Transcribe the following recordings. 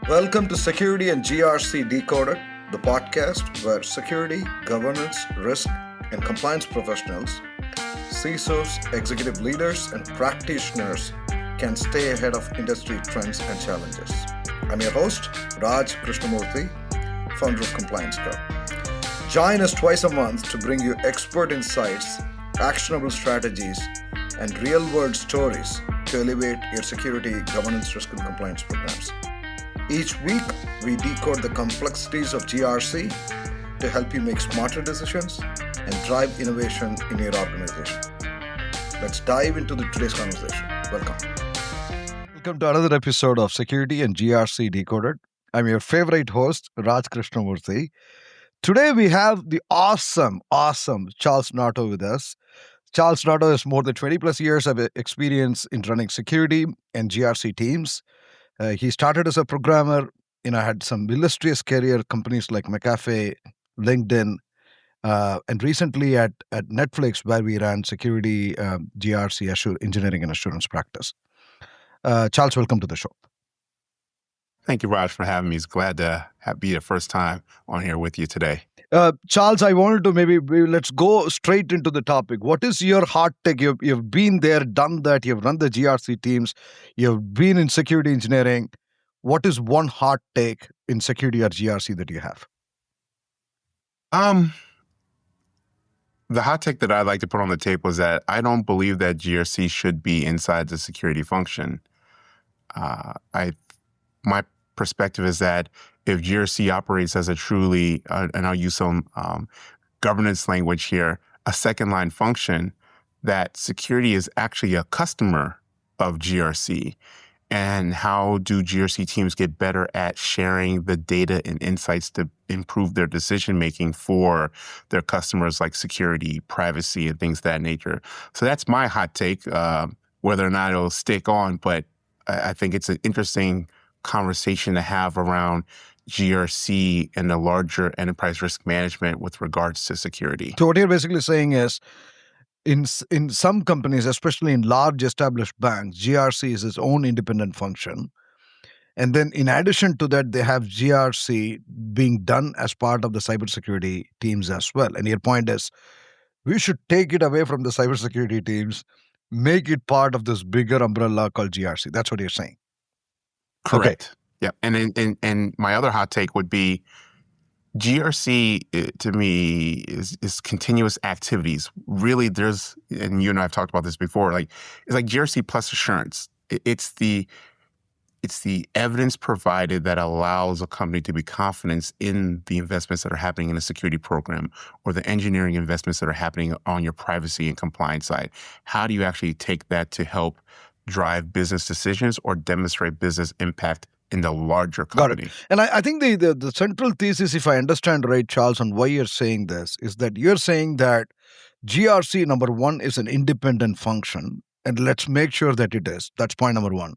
Welcome to Security and GRC Decoded, the podcast where security, governance, risk, and compliance professionals, CISOs, executive leaders, and practitioners can stay ahead of industry trends and challenges. I'm your host, Raj Krishnamurthy, founder of Compliance Co. Join us twice a month to bring you expert insights, actionable strategies, and real-world stories to elevate your security, governance, risk, and compliance programs. Each week, we decode the complexities of GRC to help you make smarter decisions and drive innovation in your organization. Let's dive into today's conversation. Welcome. Welcome to another episode of Security and GRC Decoded. I'm your favorite host, Raj Krishnamurthy. Today, we have the awesome Charles Nwatu with us. Charles Nwatu has more than 20 plus years of experience in running security and GRC teams. He started as a programmer, had some illustrious career companies like McAfee, LinkedIn, and recently at Netflix, where we ran security, GRC, engineering and assurance practice. Charles, welcome to the show. Thank you, Raj, for having me. It's glad to be the first time on here with you today. Charles, I wanted to maybe let's go straight into the topic. What is your hot take? You've been there, done that. You've run the GRC teams. You've been in security engineering. What is one hot take in security or GRC that you have? The hot take that I'd like to put on the table is that I don't believe that GRC should be inside the security function. My perspective is that if GRC operates as a truly, and I'll use some governance language here, a second line function, that security is actually a customer of GRC. And how do GRC teams get better at sharing the data and insights to improve their decision making for their customers, like security, privacy, and things of that nature? So that's my hot take, whether or not it'll stick on, but I think it's an interesting conversation to have around GRC and the larger enterprise risk management with regards to security. So what you're basically saying is, in some companies, especially in large established banks, GRC is its own independent function. And then in addition to that, they have GRC being done as part of the cybersecurity teams as well. And your point is, we should take it away from the cybersecurity teams, make it part of this bigger umbrella called GRC. That's what you're saying. Correct. Okay. Yeah. And my other hot take would be GRC to me is continuous activities. Really, and you and I have talked about this before, it's like GRC plus assurance. It's the evidence provided that allows a company to be confident in the investments that are happening in a security program or the engineering investments that are happening on your privacy and compliance side. How do you actually take that to help drive business decisions or demonstrate business impact in the larger company? Got it. And I think the central thesis, if I understand right, Charles, on why you're saying this, is that you're saying that GRC, number one, is an independent function, and let's make sure that it is. That's point number one.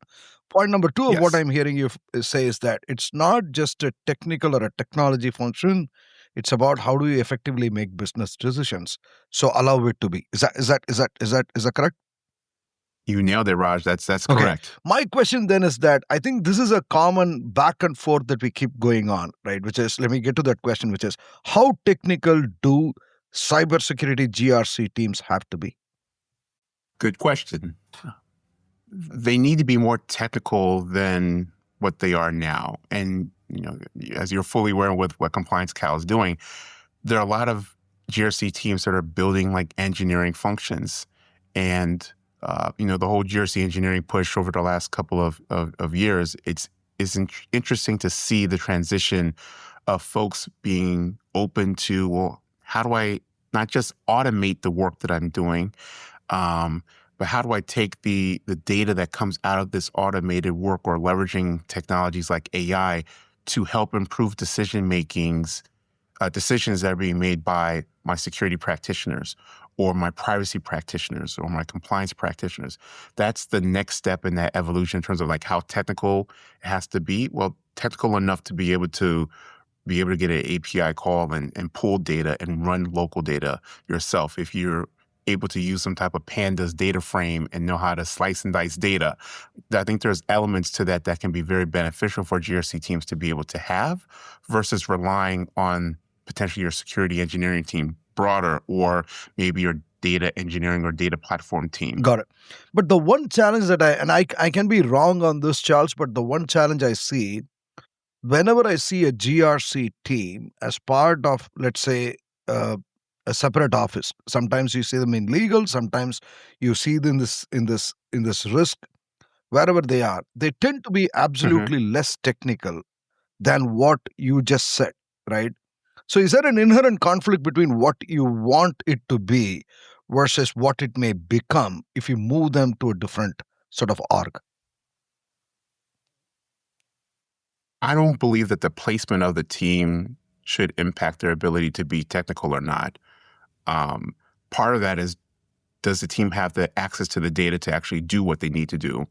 Point number two of what I'm hearing you say is that it's not just a technical or a technology function. It's about how do you effectively make business decisions. So allow it to be. Is that correct? You nailed it, Raj. That's correct. My question then is that I think this is a common back and forth that we keep going on, right? Which is, let me get to that question, which is, how technical do cybersecurity GRC teams have to be? Good question. They need to be more technical than what they are now. And, as you're fully aware with what Compliance Cal is doing, there are a lot of GRC teams that are building engineering functions. And the whole GRC engineering push over the last couple of years, it's interesting to see the transition of folks being open to, well, how do I not just automate the work that I'm doing, but how do I take the data that comes out of this automated work or leveraging technologies like AI to help improve decisions that are being made by my security practitioners or my privacy practitioners or my compliance practitioners. That's the next step in that evolution in terms of how technical it has to be. Well, technical enough to be able to get an API call and pull data and run local data yourself. If you're able to use some type of pandas data frame and know how to slice and dice data. I think there's elements to that that can be very beneficial for GRC teams to be able to have versus relying on potentially your security engineering team broader, or maybe your data engineering or data platform team. Got it. But the one challenge that I can be wrong on this, Charles, but the one challenge I see whenever I see a GRC team as part of, let's say, uh, a separate office, sometimes you see them in legal, sometimes you see them in this risk, wherever they are, they tend to be absolutely less technical than what you just said, right? So, is there an inherent conflict between what you want it to be versus what it may become if you move them to a different sort of org? I don't believe that the placement of the team should impact their ability to be technical or not. Part of that is, does the team have the access to the data to actually do what they need to do?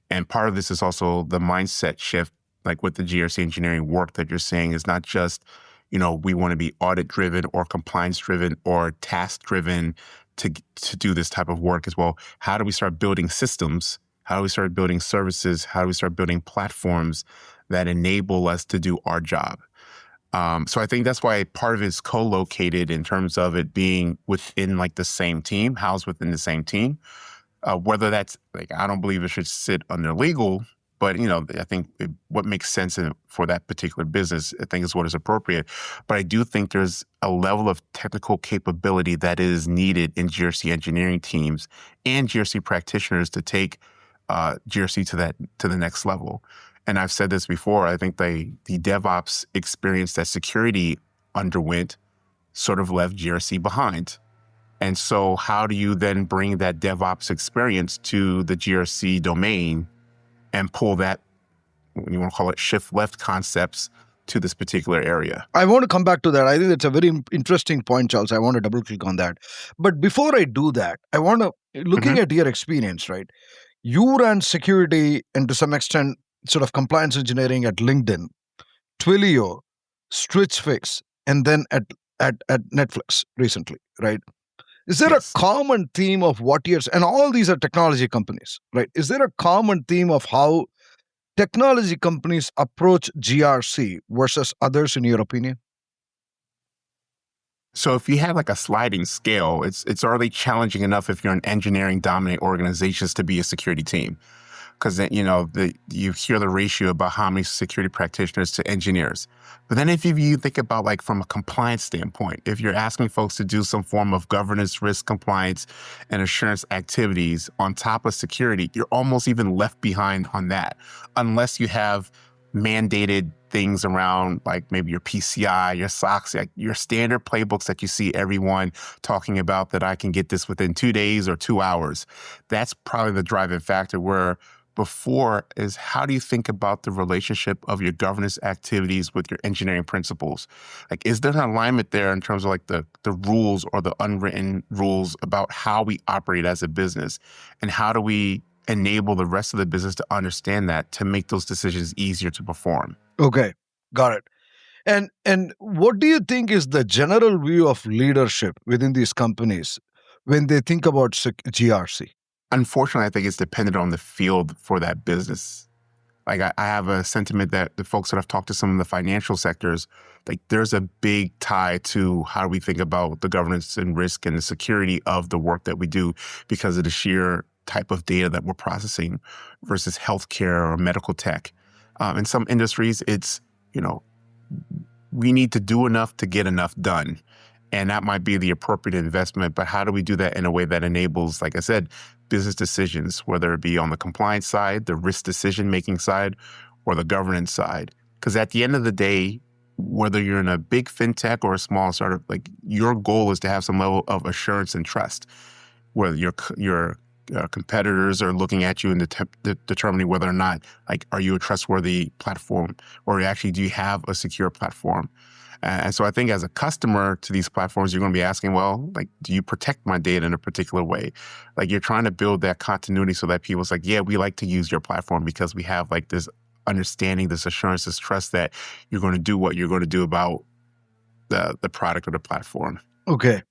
And part of this is also the mindset shift, like with the GRC engineering work that you're saying is not just, we want to be audit driven or compliance driven or task driven to do this type of work as well. How do we start building systems? How do we start building services? How do we start building platforms that enable us to do our job? So I think that's why part of it is co-located in terms of it being within like the same team, housed within the same team. Whether that's I don't believe it should sit under legal, but I think what makes sense for that particular business, I think is what is appropriate. But I do think there's a level of technical capability that is needed in GRC engineering teams and GRC practitioners to take GRC to the next level. And I've said this before, I think the DevOps experience that security underwent sort of left GRC behind. And so how do you then bring that DevOps experience to the GRC domain and pull that, you want to call it shift left concepts, to this particular area? I want to come back to that. I think that's a very interesting point, Charles. I want to double click on that. But before I do that, I want to, looking at your experience, right? You ran security and to some extent sort of compliance engineering at LinkedIn, Twilio, Stitchfix, and then at Netflix recently, right? Is there Yes. a common theme of what you're, and all these are technology companies, right? Is there a common theme of how technology companies approach GRC versus others, in your opinion? So if you have like a sliding scale, it's already challenging enough if you're an engineering dominant organizations to be a security team. Because you hear the ratio about how many security practitioners to engineers. But then if you think about like from a compliance standpoint, if you're asking folks to do some form of governance, risk compliance, and assurance activities on top of security, you're almost even left behind on that, unless you have mandated things around like maybe your PCI, your SOX, like your standard playbooks that you see everyone talking about that I can get this within 2 days or 2 hours. That's probably the driving factor, where before is how do you think about the relationship of your governance activities with your engineering principles? Like, is there an alignment there in terms of like the rules or the unwritten rules about how we operate as a business? And how do we enable the rest of the business to understand that, to make those decisions easier to perform? Okay, got it. And what do you think is the general view of leadership within these companies when they think about GRC? Unfortunately, I think it's dependent on the field for that business. Like I have a sentiment that the folks that I've talked to, some of the financial sectors, like there's a big tie to how do we think about the governance and risk and the security of the work that we do because of the sheer type of data that we're processing versus healthcare or medical tech. In some industries, it's, we need to do enough to get enough done. And that might be the appropriate investment, but how do we do that in a way that enables, like I said, business decisions, whether it be on the compliance side, the risk decision-making side, or the governance side? Because at the end of the day, whether you're in a big fintech or a small startup, like your goal is to have some level of assurance and trust, whether your competitors are looking at you and determining whether or not, like, are you a trustworthy platform, or actually do you have a secure platform? And so I think as a customer to these platforms, you're going to be asking, well, like, do you protect my data in a particular way? Like, you're trying to build that continuity so that people's like, yeah, we like to use your platform because we have like this understanding, this assurance, this trust that you're going to do what you're going to do about the product or the platform. Okay.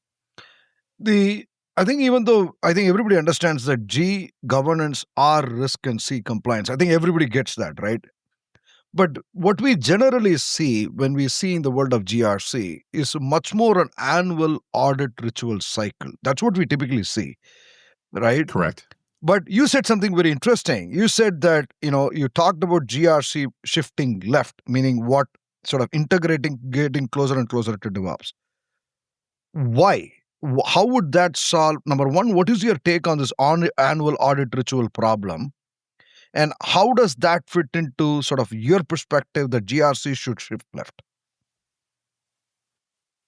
I think even though I think everybody understands that G governance, R risk, and C compliance, I think everybody gets that, right? But what we generally see when we see in the world of GRC is much more an annual audit ritual cycle. That's what we typically see, right? Correct. But you said something very interesting. You said that, you talked about GRC shifting left, meaning what sort of integrating, getting closer and closer to DevOps. Why? How would that solve? Number one, what is your take on this annual audit ritual problem? And how does that fit into sort of your perspective that GRC should shift left?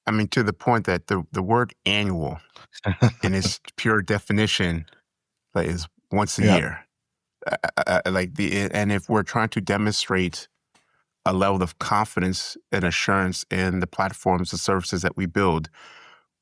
I mean, to the point that the word annual in its pure definition is once a Yeah. year. And if we're trying to demonstrate a level of confidence and assurance in the platforms and services that we build,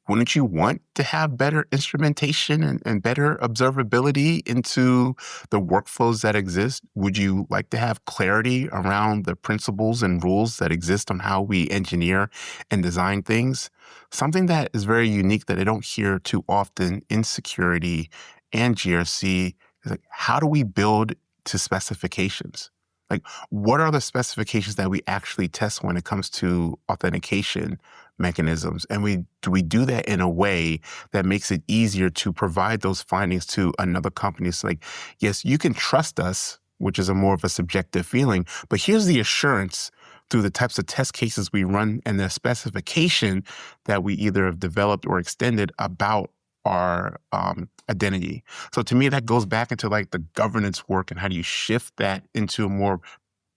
wouldn't you want to have better instrumentation and better observability into the workflows that exist? Would you like to have clarity around the principles and rules that exist on how we engineer and design things? Something that is very unique that I don't hear too often in security and GRC is like, how do we build to specifications? Like, what are the specifications that we actually test when it comes to authentication mechanisms? And do we do that in a way that makes it easier to provide those findings to another company? It's like, yes, you can trust us, which is a more of a subjective feeling, but here's the assurance through the types of test cases we run and the specification that we either have developed or extended about our identity. So to me, that goes back into like the governance work and how do you shift that into a more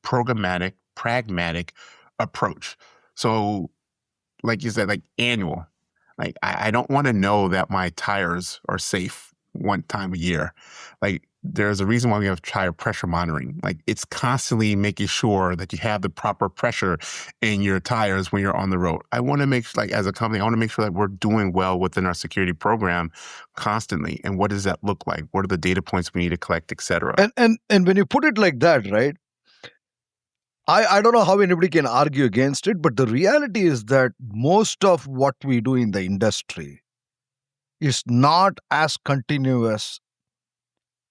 programmatic, pragmatic approach. So like you said, like annual, like I don't want to know that my tires are safe one time a year. Like there's a reason why we have tire pressure monitoring. Like it's constantly making sure that you have the proper pressure in your tires when you're on the road. I want to make sure, like as a company, I want to make sure that we're doing well within our security program constantly. And what does that look like? What are the data points we need to collect, et cetera? And when you put it like that, right? I don't know how anybody can argue against it, but the reality is that most of what we do in the industry is not as continuous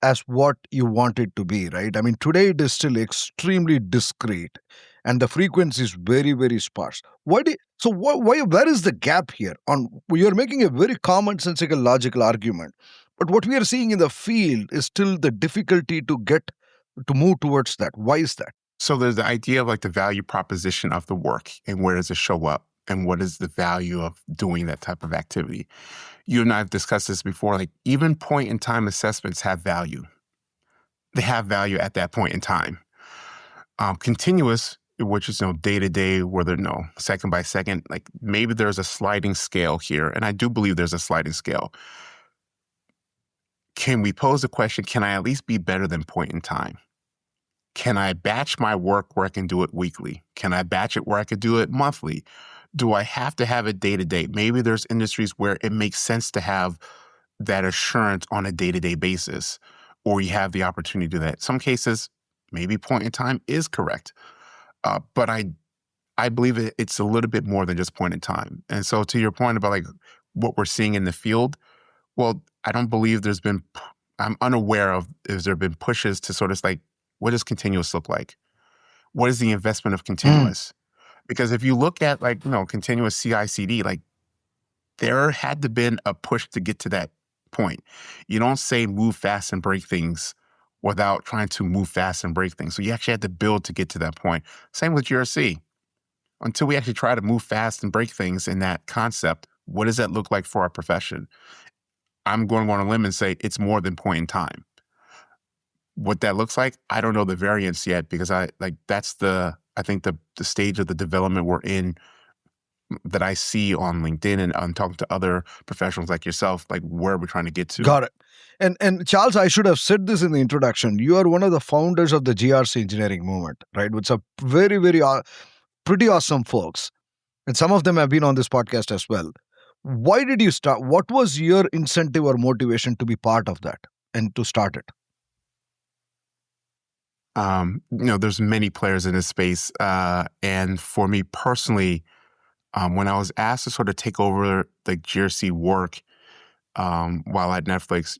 as what you want it to be, right? I mean, today it is still extremely discrete and the frequency is very, very sparse. Why? Where is the gap here? You're making a very commonsensical, logical argument, but what we are seeing in the field is still the difficulty to move towards that. Why is that? So there's the idea of like the value proposition of the work and where does it show up and what is the value of doing that type of activity. You and I have discussed this before, like even point in time assessments have value. They have value at that point in time. Continuous, which is day to day, where they're second by second, like maybe there's a sliding scale here. And I do believe there's a sliding scale. Can we pose the question, can I at least be better than point in time? Can I batch my work where I can do it weekly? Can I batch it where I could do it monthly? Do I have to have it day to day? Maybe there's industries where it makes sense to have that assurance on a day-to-day basis, or you have the opportunity to do that. Some cases, maybe point in time is correct. But I believe it's a little bit more than just point in time. And so to your point about like what we're seeing in the field, well, I don't believe I'm unaware of if there have been pushes to sort of like, what does continuous look like? What is the investment of continuous? Because if you look at like, continuous CI/CD, like there had to been a push to get to that point. You don't say move fast and break things without trying to move fast and break things. So you actually had to build to get to that point. Same with GRC. Until we actually try to move fast and break things in that concept, what does that look like for our profession? I'm going on a limb and say it's more than point in time. What that looks like, I don't know the variance yet because that's the stage of the development we're in that I see on LinkedIn and I'm talking to other professionals like yourself, like where we're trying to get to. Got it. And Charles, I should have said this in the introduction. You are one of the founders of the GRC engineering movement, right? Which are very, very pretty awesome folks. And some of them have been on this podcast as well. Why did you start? What was your incentive or motivation to be part of that and to start it? There's many players in this space. And for me personally, when I was asked to sort of take over the GRC work, while at Netflix,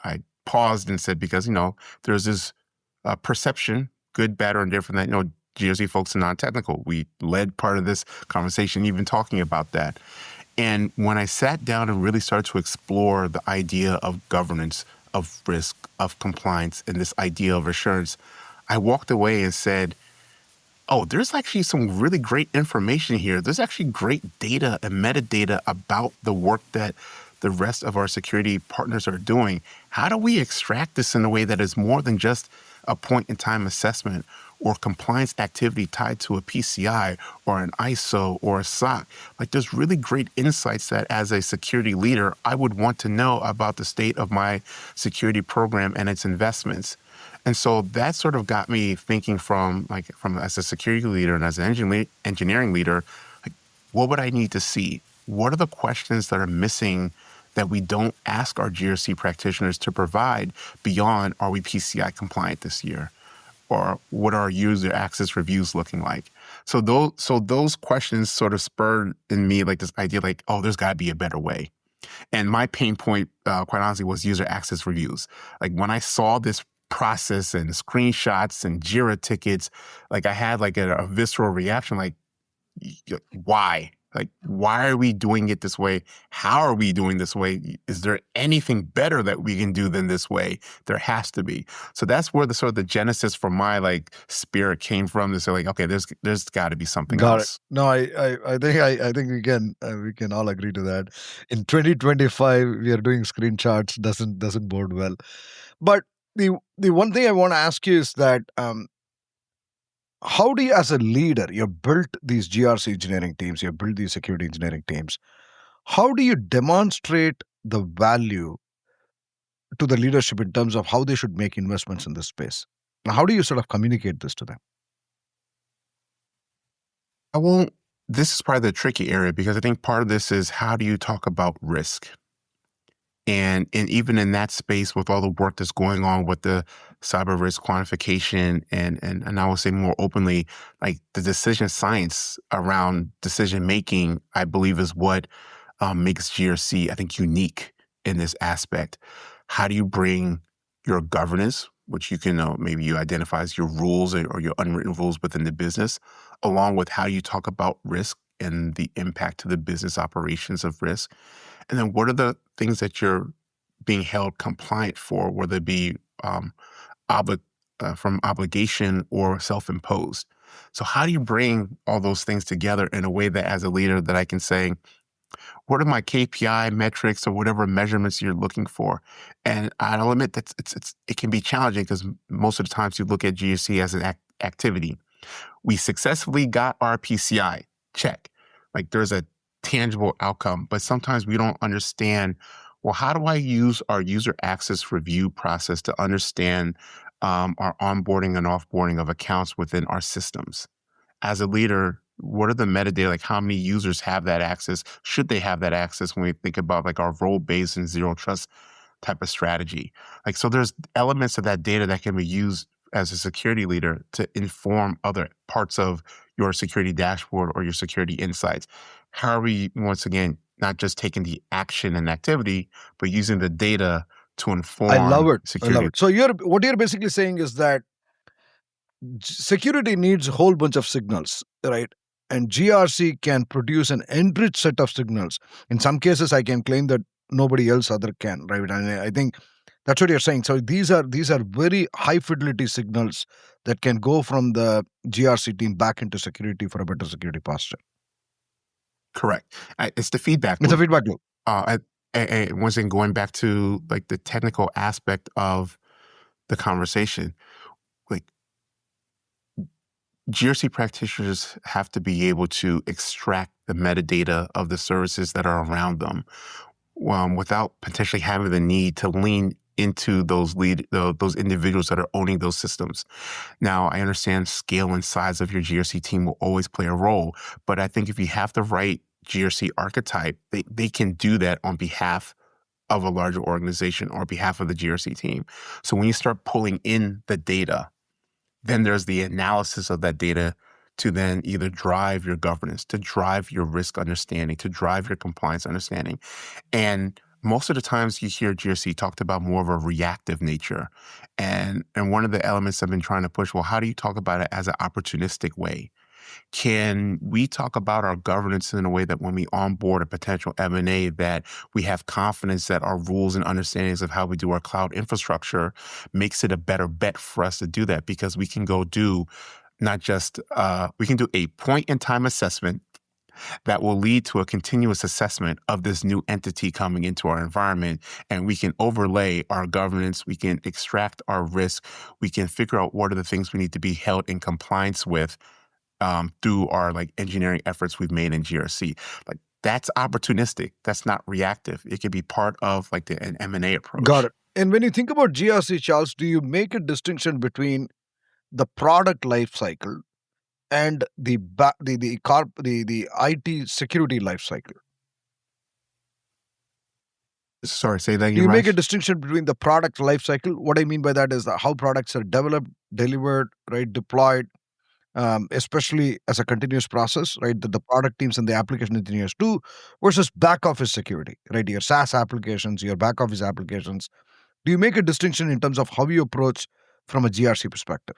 I paused and said, because, there's this perception, good, bad, or indifferent, that, GRC folks are non-technical. We led part of this conversation even talking about that. And when I sat down and really started to explore the idea of governance, of risk, of compliance, and this idea of assurance, I walked away and said, oh, there's actually some really great information here. There's actually great data and metadata about the work that the rest of our security partners are doing. How do we extract this in a way that is more than just a point-in-time assessment or compliance activity tied to a PCI or an ISO or a SOC? Like, there's really great insights that as a security leader, I would want to know about the state of my security program and its investments. And so that sort of got me thinking from as a security leader and as an engineering leader, like, what would I need to see? What are the questions that are missing that we don't ask our GRC practitioners to provide beyond, are we PCI compliant this year? Or what are our user access reviews looking like? So those questions sort of spurred in me like this idea, like, oh, there's got to be a better way. And my pain point, quite honestly, was user access reviews. Like, when I saw this process and screenshots and Jira tickets, like, I had like a visceral reaction, like, why? Like, why are we doing it this way? How are we doing this way? Is there anything better that we can do than this way? There has to be. So that's where the sort of the genesis for my spirit came from, to say, like, okay, there's got to be something else. No, I think we can all agree to that. In 2025, we are doing screenshots doesn't bode well. But the one thing I want to ask you is that how do you, as a leader, you've built these GRC engineering teams, you've built these security engineering teams. How do you demonstrate the value to the leadership in terms of how they should make investments in this space? Now, how do you sort of communicate this to them? This is probably the tricky area, because I think part of this is, how do you talk about risk? And even in that space, with all the work that's going on with the cyber risk quantification, and I will say more openly, like, the decision science around decision making, I believe, is what makes GRC, I think, unique in this aspect. How do you bring your governance, which you can maybe you identify as your rules or your unwritten rules within the business, along with how you talk about risk and the impact to the business operations of risk? And then what are the things that you're being held compliant for, whether it be from obligation or self-imposed? So how do you bring all those things together in a way that, as a leader, that I can say, what are my KPI metrics or whatever measurements you're looking for? And I'll admit that it can be challenging, because most of the times you look at GRC as an activity. We successfully got our PCI, check. Like, there's a tangible outcome, but sometimes we don't understand, well, how do I use our user access review process to understand our onboarding and offboarding of accounts within our systems? As a leader, what are the metadata, like how many users have that access? Should they have that access when we think about like our role-based and zero trust type of strategy? Like, so there's elements of that data that can be used as a security leader to inform other parts of your security dashboard or your security insights. How are we, once again, not just taking the action and activity, but using the data to inform security? I love it. So what you're basically saying is that security needs a whole bunch of signals, right? And GRC can produce an enriched set of signals. In some cases, I can claim that nobody else other can, right? And I think that's what you're saying. So these are very high fidelity signals that can go from the GRC team back into security for a better security posture. Correct. It's the feedback loop. It's a feedback loop. Once again, going back to like the technical aspect of the conversation, like, GRC practitioners have to be able to extract the metadata of the services that are around them, without potentially having the need to lean into those individuals that are owning those systems. Now, I understand scale and size of your GRC team will always play a role, but I think if you have the right GRC archetype, they can do that on behalf of a larger organization or behalf of the GRC team. So when you start pulling in the data, then there's the analysis of that data to then either drive your governance, to drive your risk understanding, to drive your compliance understanding. And most of the times you hear GRC talked about more of a reactive nature. And one of the elements I've been trying to push, well, how do you talk about it as an opportunistic way? Can we talk about our governance in a way that when we onboard a potential M&A, that we have confidence that our rules and understandings of how we do our cloud infrastructure makes it a better bet for us to do that? Because we can go do not just, we can do a point-in-time assessment that will lead to a continuous assessment of this new entity coming into our environment. And we can overlay our governance, we can extract our risk, we can figure out what are the things we need to be held in compliance with through our engineering efforts we've made in GRC. That's opportunistic. That's not reactive. It could be part of an M&A approach. Got it. And when you think about GRC, Charles, do you make a distinction between the product life cycle and the IT security life cycle? Sorry, say that again. Do you make a distinction between the product life cycle? What I mean by that is how products are developed, delivered, right, deployed, especially as a continuous process, right, that the product teams and the application engineers do, versus back office security, right, your SaaS applications, your back office applications. Do you make a distinction in terms of how you approach from a GRC perspective?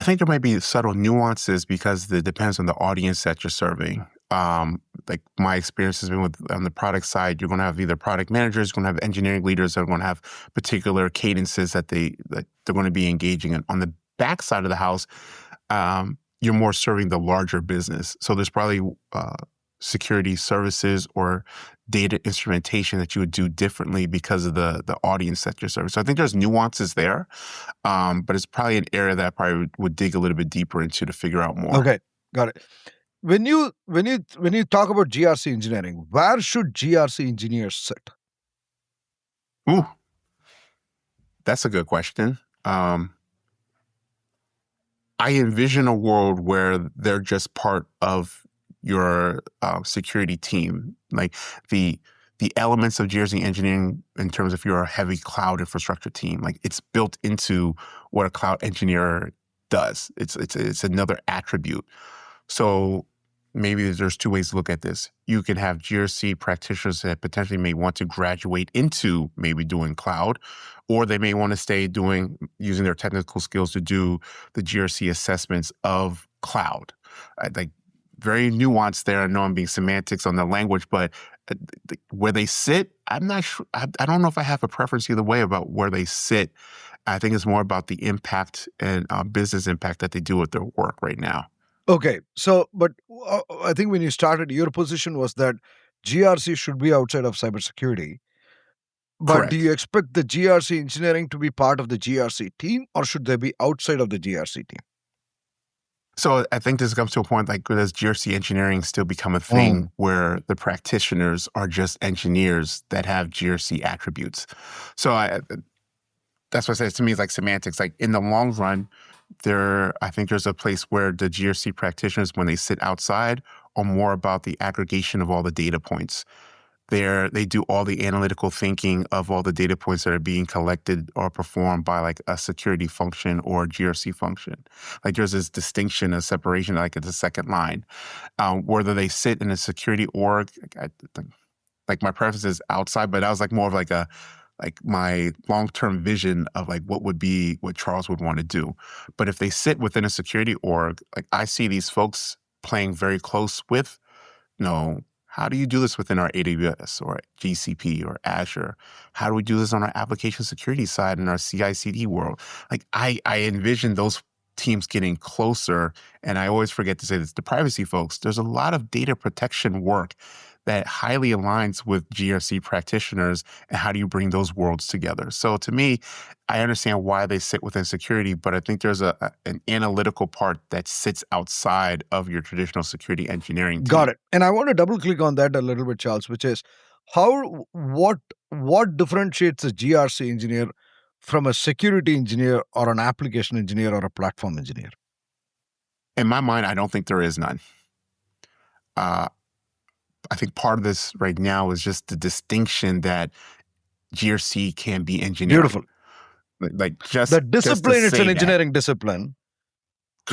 I think there might be subtle nuances because it depends on the audience that you're serving. My experience has been on the product side, you're going to have either product managers, you're going to have engineering leaders that are going to have particular cadences that they're going to be engaging in. On the back side of the house, you're more serving the larger business. So there's probably security services or data instrumentation that you would do differently because of the audience that you're serving. So I think there's nuances there, but it's probably an area that I probably would dig a little bit deeper into to figure out more. Okay, got it. When you talk about GRC engineering, where should GRC engineers sit? Ooh, that's a good question. I envision a world where they're just part of your security team, like the elements of GRC engineering in terms of your heavy cloud infrastructure team. Like it's built into what a cloud engineer does. It's another attribute. So maybe there's two ways to look at this. You can have GRC practitioners that potentially may want to graduate into maybe doing cloud, or they may want to stay using their technical skills to do the GRC assessments of cloud. Very nuanced there. I know I'm being semantics on the language, but where they sit, I'm not sure. I don't know if I have a preference either way about where they sit. I think it's more about the impact and business impact that they do with their work right now. Okay. So, but I think when you started, your position was that GRC should be outside of cybersecurity. But Correct. Do you expect the GRC engineering to be part of the GRC team, or should they be outside of the GRC team? So I think this comes to a point does GRC engineering still become a thing where the practitioners are just engineers that have GRC attributes? So that's what I say. To me, it's like semantics. Like in the long run, I think there's a place where the GRC practitioners, when they sit outside, are more about the aggregation of all the data points. They do all the analytical thinking of all the data points that are being collected or performed by a security function or a GRC function. There's this distinction, a separation, at the second line. Whether they sit in a security org, my preference is outside, but that was more of my long-term vision of what Charles would want to do. But if they sit within a security org, I see these folks playing very close with, how do you do this within our AWS or GCP or Azure? How do we do this on our application security side in our CI/CD world? I envision those teams getting closer, and I always forget to say this, the privacy folks, there's a lot of data protection work that highly aligns with GRC practitioners, and how do you bring those worlds together? So to me, I understand why they sit within security, but I think there's an analytical part that sits outside of your traditional security engineering team. Got it. And I want to double click on that a little bit, Charles, which is what differentiates a GRC engineer from a security engineer or an application engineer or a platform engineer? In my mind, I don't think there is none. I think part of this right now is just the distinction that GRC can be engineering. Beautiful. Just the discipline, just it's an engineering discipline.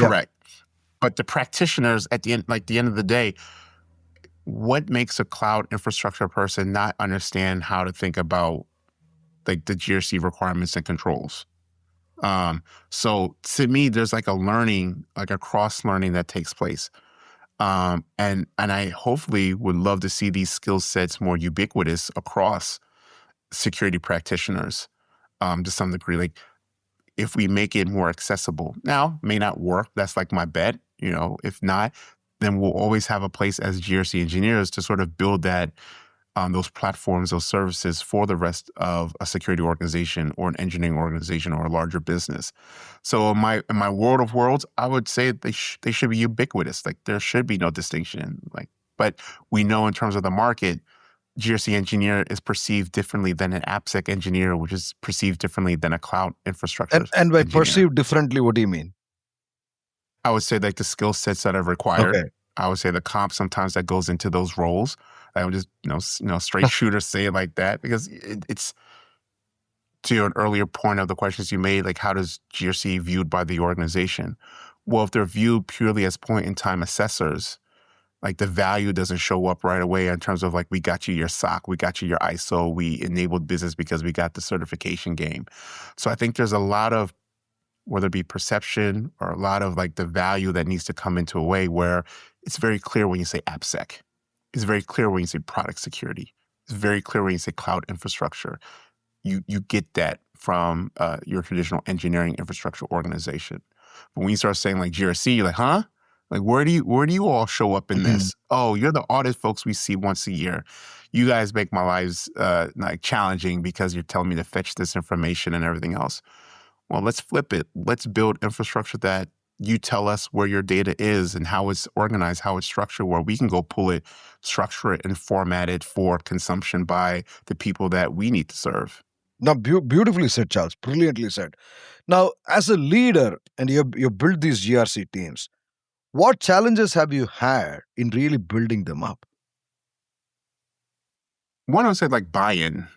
Correct. But the practitioners at the end of the day, what makes a cloud infrastructure person not understand how to think about like the GRC requirements and controls? So to me, there's like a learning, like a cross learning that takes place. And I hopefully would love to see these skill sets more ubiquitous across security practitioners to some degree. Like if we make it more accessible. Now, may not work. That's like my bet. If not, then we'll always have a place as GRC engineers to sort of build that those platforms, those services for the rest of a security organization or an engineering organization or a larger business. So in my world of worlds, I would say they should be ubiquitous. Like there should be no distinction. But we know in terms of the market, GRC engineer is perceived differently than an AppSec engineer, which is perceived differently than a cloud infrastructure And by engineer. perceived differently, what do you mean? I would say like the skill sets that are required. Okay. I would say the comp sometimes that goes into those roles. I would just, straight shooter say it like that because it's to an earlier point of the questions you made, like how does GRC viewed by the organization? Well, if they're viewed purely as point in time assessors, like the value doesn't show up right away in terms of like, we got you your SOC, we got you your ISO, we enabled business because we got the certification game. So I think there's a lot of, whether it be perception or a lot of like the value that needs to come into a way where it's very clear when you say AppSec. It's very clear when you say product security. It's very clear when you say cloud infrastructure. You get that from your traditional engineering infrastructure organization. But when you start saying like GRC, you're like, huh? Like where do you all show up in this? Oh, you're the audit folks we see once a year. You guys make my lives like challenging because you're telling me to fetch this information and everything else. Well, let's flip it. Let's build infrastructure that you tell us where your data is and how it's organized, how it's structured, where we can go pull it, structure it, and format it for consumption by the people that we need to serve. Now, beautifully said, Charles. Brilliantly said. Now, as a leader, and you build these GRC teams, what challenges have you had in really building them up? One, I would say like buy-in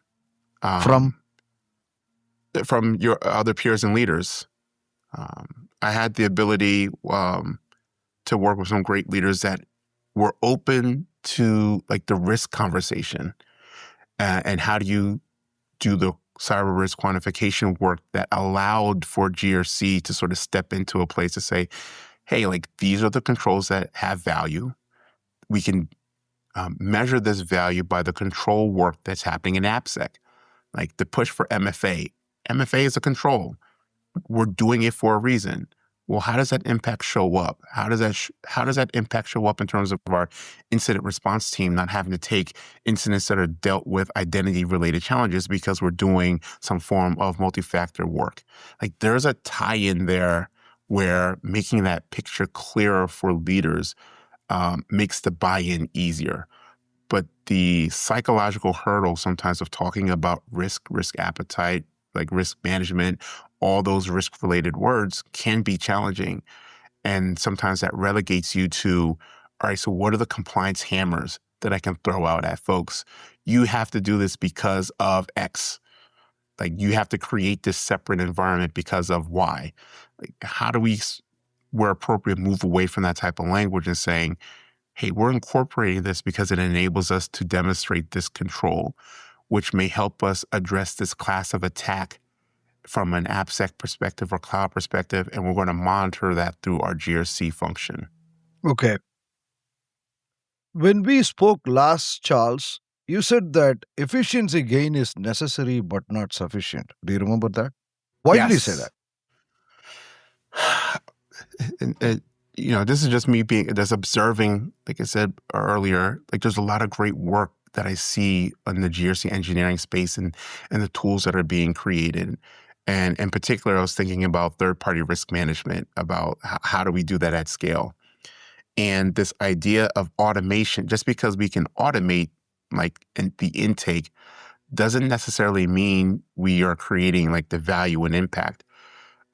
From your other peers and leaders. I had the ability to work with some great leaders that were open to like the risk conversation and how do you do the cyber risk quantification work that allowed for GRC to sort of step into a place to say, hey, like these are the controls that have value. We can measure this value by the control work that's happening in AppSec. Like the push for MFA. MFA is a control. We're doing it for a reason. Well, how does that impact show up? How does that impact show up in terms of our incident response team not having to take incidents that are dealt with identity-related challenges because we're doing some form of multi-factor work? Like there's a tie-in there where making that picture clearer for leaders makes the buy-in easier. But the psychological hurdle sometimes of talking about risk appetite, like risk management, all those risk-related words can be challenging. And sometimes that relegates you to, all right, so what are the compliance hammers that I can throw out at folks? You have to do this because of X. Like you have to create this separate environment because of Y. Like how do we, where appropriate, move away from that type of language and saying, hey, we're incorporating this because it enables us to demonstrate this control, which may help us address this class of attack from an AppSec perspective or cloud perspective, and we're going to monitor that through our GRC function. Okay. When we spoke last, Charles, you said that efficiency gain is necessary but not sufficient. Do you remember that? Why did you say that? This is just me just observing, like I said earlier, like there's a lot of great work that I see in the GRC engineering space and the tools that are being created. And in particular, I was thinking about third-party risk management, about how do we do that at scale? And this idea of automation, just because we can automate like the intake doesn't necessarily mean we are creating like the value and impact.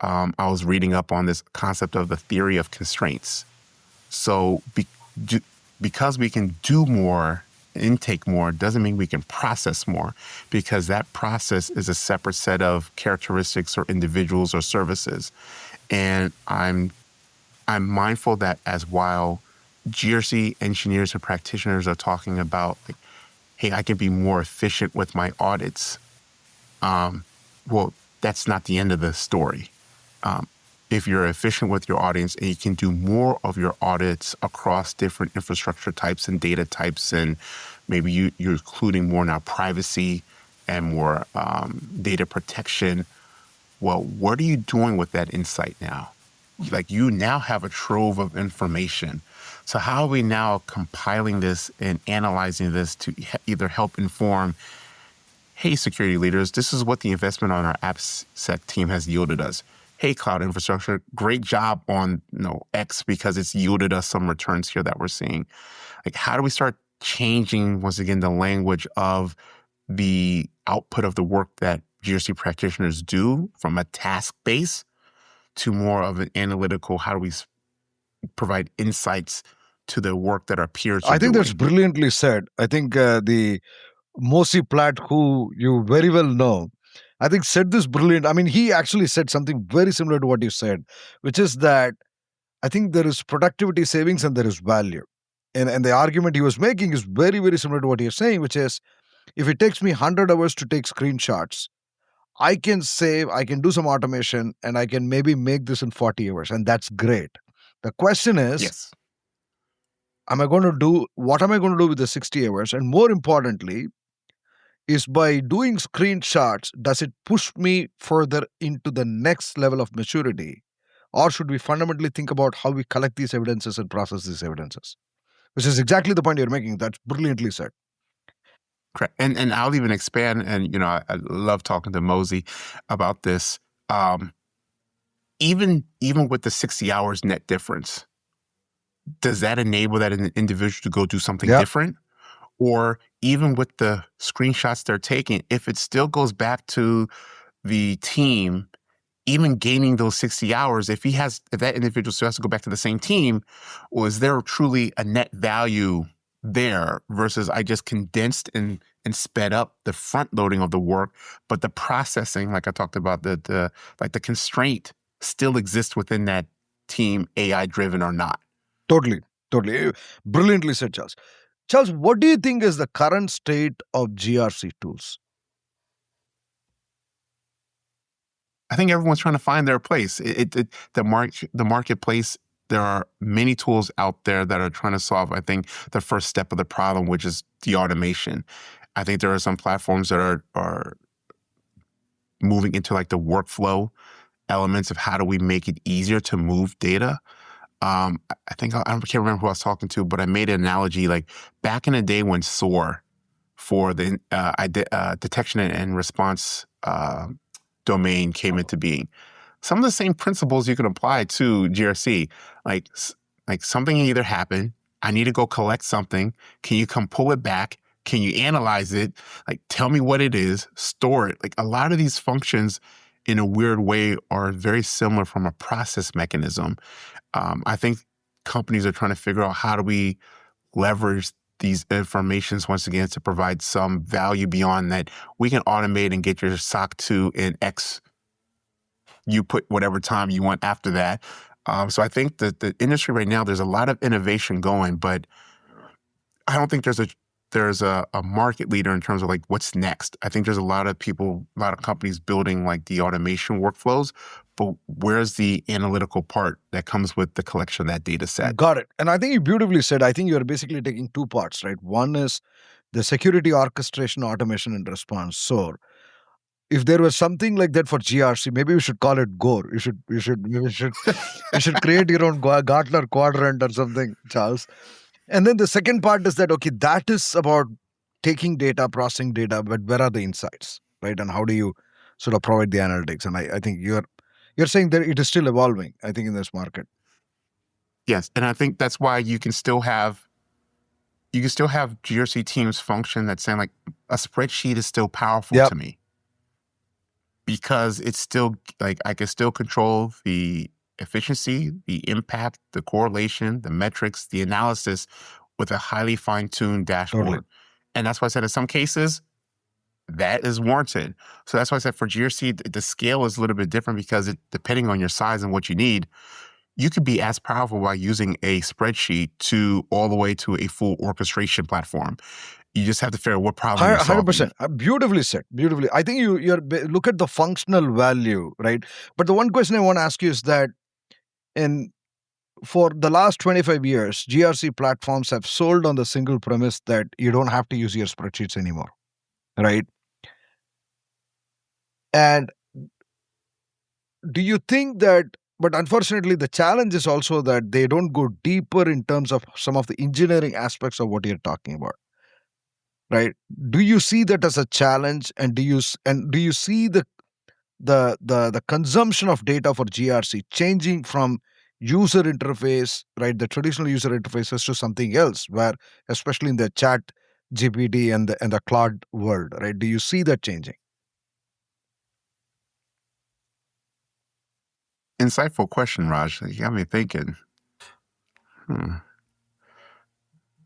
I was reading up on this concept of the theory of constraints. So because we can do more, intake more, doesn't mean we can process more, because that process is a separate set of characteristics or individuals or services. And I'm I'm mindful that as while GRC engineers and practitioners are talking about, like, hey, I can be more efficient with my audits. Well, that's not the end of the story. If you're efficient with your audience and you can do more of your audits across different infrastructure types and data types, and maybe you're including more now privacy and more data protection, well, what are you doing with that insight now? Like, you now have a trove of information. So how are we now compiling this and analyzing this to either help inform, hey, security leaders, this is what the investment on our AppSec team has yielded us. Hey, cloud infrastructure, great job on X because it's yielded us some returns here that we're seeing. Like, how do we start changing, once again, the language of the output of the work that GRC practitioners do from a task base to more of an analytical, how do we provide insights to the work that our peers are I think doing? that's brilliantly said. I think the Mosi Platt, who you very well know, I think said this brilliant. I mean, he actually said something very similar to what you said, which is that I think there is productivity savings and there is value. And the argument he was making is very, very similar to what you're saying, which is if it takes me 100 hours to take screenshots, I can do some automation, and I can maybe make this in 40 hours. And that's great. The question is, Yes. what am I going to do with the 60 hours? And more importantly, is by doing screenshots, does it push me further into the next level of maturity? Or should we fundamentally think about how we collect these evidences and process these evidences? Which is exactly the point you're making. That's brilliantly said. Correct. And I'll even expand, and I love talking to Mosey about this. Even with the 60 hours net difference, does that enable that individual to go do something different? Or even with the screenshots they're taking, if it still goes back to the team, even gaining those 60 hours, if that individual still has to go back to the same team, or is there truly a net value there versus I just condensed and sped up the front loading of the work, but the processing, like I talked about, the constraint still exists within that team, AI driven or not? Totally. Brilliantly said, Charles. Charles, what do you think is the current state of GRC tools? I think everyone's trying to find their place. The marketplace, there are many tools out there that are trying to solve, I think, the first step of the problem, which is the automation. I think there are some platforms that are moving into like the workflow elements of how do we make it easier to move data. I can't remember who I was talking to, but I made an analogy like back in the day when SOAR for the detection and response domain came into being. Some of the same principles you can apply to GRC, like something either happened, I need to go collect something. Can you come pull it back? Can you analyze it? Like, tell me what it is, store it. Like, a lot of these functions in a weird way are very similar from a process mechanism. I think companies are trying to figure out how do we leverage these informations once again to provide some value beyond that. We can automate and get your SOC 2 in X. You put whatever time you want after that. So I think that the industry right now, there's a lot of innovation going, but I don't think there's a market leader in terms of like what's next. I think there's a lot of companies building like the automation workflows, but where's the analytical part that comes with the collection of that data set? Got it. And I think you beautifully said, I think you're basically taking two parts, right? One is the security orchestration, automation, and response. So if there was something like that for GRC, maybe we should call it GORE. You should create your own Gartner quadrant or something, Charles. And then the second part is that, okay, that is about taking data, processing data, but where are the insights, right? And how do you sort of provide the analytics? And I think you're saying that it is still evolving, I think, in this market. Yes, and I think that's why you can still have GRC teams function that's saying like a spreadsheet is still powerful to me because it's still like I can still control the efficiency, the impact, the correlation, the metrics, the analysis with a highly fine-tuned dashboard. Totally. And that's why I said in some cases, that is warranted. So that's why I said for GRC, the scale is a little bit different because depending on your size and what you need, you could be as powerful by using a spreadsheet to all the way to a full orchestration platform. You just have to figure out what problem you're solving. 100%. Beautifully said. Beautifully. I think look at the functional value, right? But the one question I want to ask you is that for the last 25 years, GRC platforms have sold on the single premise that you don't have to use your spreadsheets anymore, right? And do you think that, but unfortunately, the challenge is also that they don't go deeper in terms of some of the engineering aspects of what you're talking about, right? Do you see that as a challenge, and do you see the consumption of data for GRC changing from user interface, right, the traditional user interfaces, to something else, where especially in the chat GPT and the Claude world, right? Do you see that changing? Insightful question, Raj. You got me thinking.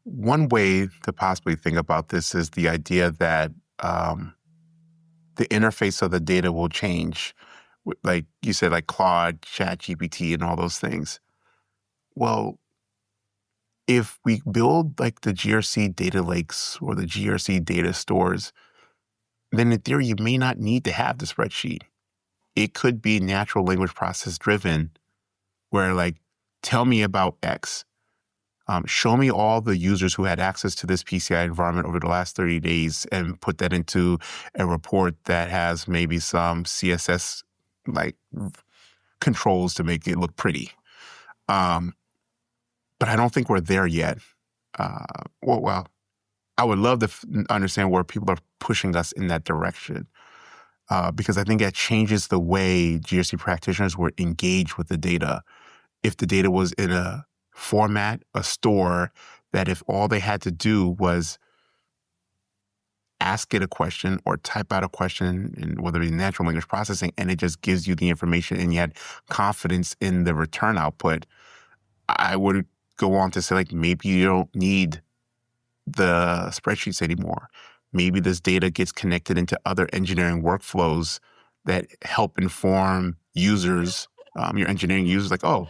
One way to possibly think about this is the idea that the interface of the data will change. Like you said, like Claude, Chat GPT, and all those things. Well, if we build like the GRC data lakes or the GRC data stores, then in theory, you may not need to have the spreadsheet. It could be natural language process driven, where like, tell me about X. Show me all the users who had access to this PCI environment over the last 30 days and put that into a report that has maybe some CSS like controls to make it look pretty. But I don't think we're there yet. Well, I would love to understand where people are pushing us in that direction, because I think that changes the way GRC practitioners would engage with the data. If the data was in a format, a store, that if all they had to do was ask it a question or type out a question, and whether it be natural language processing, and it just gives you the information and you had confidence in the return output, I would go on to say, like, maybe you don't need the spreadsheets anymore. Maybe this data gets connected into other engineering workflows that help inform users, your engineering users, like, oh,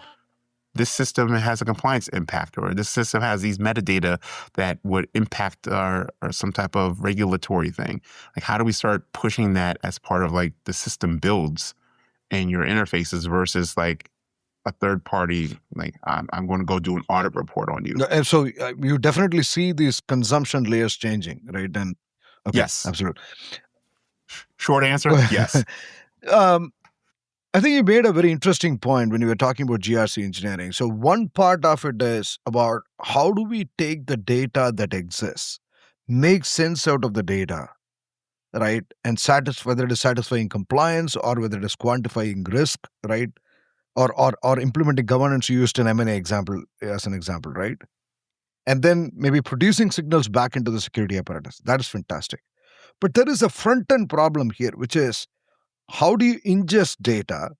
this system has a compliance impact, or this system has these metadata that would impact or some type of regulatory thing. Like, how do we start pushing that as part of like the system builds and your interfaces versus like a third party, like I'm going to go do an audit report on you. And so you definitely see these consumption layers changing, right? And okay, yes, absolutely. Short answer, yes. I think you made a very interesting point when you were talking about GRC engineering. So one part of it is about how do we take the data that exists, make sense out of the data, right? And whether it is satisfying compliance or whether it is quantifying risk, right? Or implementing governance used in M&A example as an example, right? And then maybe producing signals back into the security apparatus. That is fantastic. But there is a front-end problem here, which is how do you ingest data?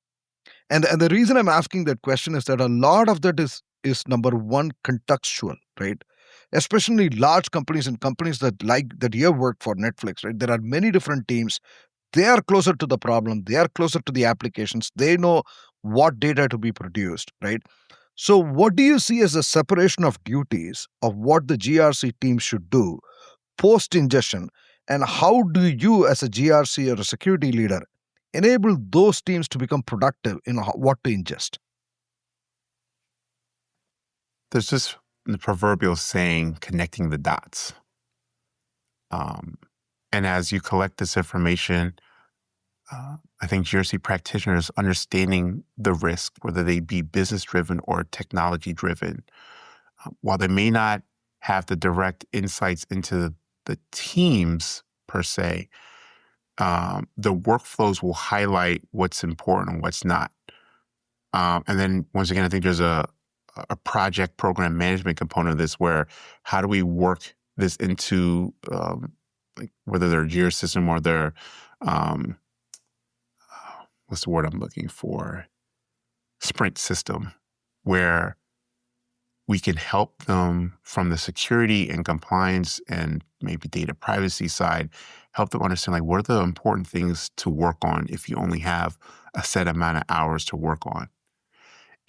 And the reason I'm asking that question is that a lot of that is number one, contextual, right? Especially large companies and companies that you have worked for, Netflix, right? There are many different teams. They are closer to the problem. They are closer to the applications. They know what data to be produced, right? So what do you see as a separation of duties of what the GRC team should do post-ingestion? And how do you, as a GRC or a security leader, enable those teams to become productive in what to ingest? There's just the proverbial saying, connecting the dots. And as you collect this information, I think GRC practitioners understanding the risk, whether they be business-driven or technology-driven, while they may not have the direct insights into the teams per se, the workflows will highlight what's important and what's not. And then once again, I think there's a project program management component of this, where how do we work this into like whether they're a GRC system or their what's the word I'm looking for? Sprint system, where we can help them from the security and compliance and maybe data privacy side, help them understand like what are the important things to work on if you only have a set amount of hours to work on.